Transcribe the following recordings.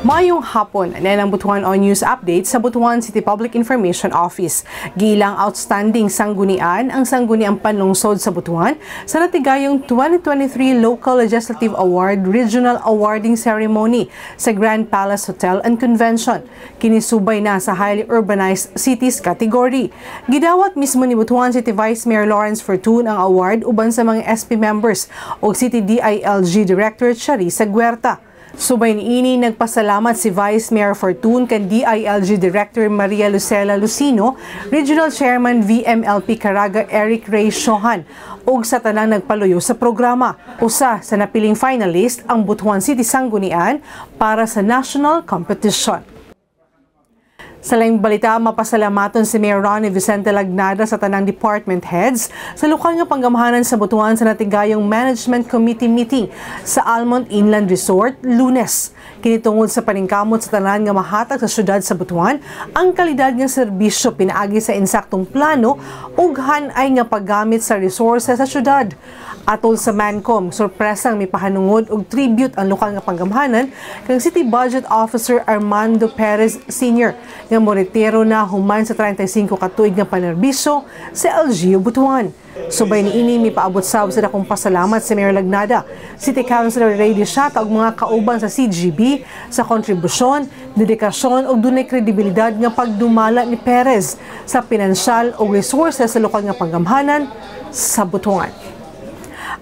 Mayong hapon, ang Butuan on News Update sa Butuan City Public Information Office. Gilang outstanding sanggunian ang sangguniang panlungsod sa Butuan sa natigayong 2023 Local Legislative Award Regional Awarding Ceremony sa Grand Palace Hotel and Convention. Kinisubay na sa highly urbanized cities category. Gidawat mismo ni Butuan City Vice Mayor Lawrence Fortun ang award uban sa mga SP members o City DILG Director Charissa Guerta. Subay niini nagpasalamat si Vice Mayor Fortun kan DILG Director Maria Lucela Lucino, Regional Chairman VMLP Caraga Eric Ray Shohan, ug sa tanang nagpaluyo sa programa. Usa sa napiling finalist ang Butuan City Sanggunian para sa national competition. Sa laing balita, mapasalamaton si Mayor Ronnie Vicente Lagnada sa tanang department heads sa lokal nga panggamahanan sa Butuan sa natigayong Management Committee meeting sa Almond Inland Resort, Lunes. Kinitungod sa paningkamot sa tanan nga mahatag sa syudad sa Butuan ang kalidad nga serbisyo pinaagi sa insaktong plano ug hanay nga paggamit sa resources sa syudad. Atol sa Mancom, sorpresang may pahanungod og tribute ang lokal nga panggamahanan kang City Budget Officer Armando Perez Sr. nga moretero na human sa 35 katuig nga panerbisyo sa LGU Butuan. Subay niini may paabot sab sa dakong pasalamat si Mayor Lagnada, City Councilor Ray Dishata ug mga kauban sa CGB sa kontribusyon, dedikasyon ug dunay kredibilidad nga pagdumala ni Perez sa pinansyal ug resources sa lokal nga panggamhanan sa Butuan.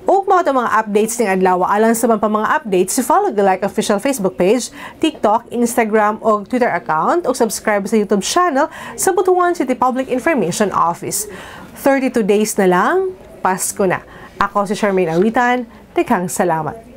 Ug mga updates ng adlaw alang sa mga updates, follow the Like official Facebook page, TikTok, Instagram ug Twitter account ug subscribe sa YouTube channel sa Butuan City Public Information Office. 32 days na lang, Pasko na. Ako si Charmaine Awitan, daghang salamat.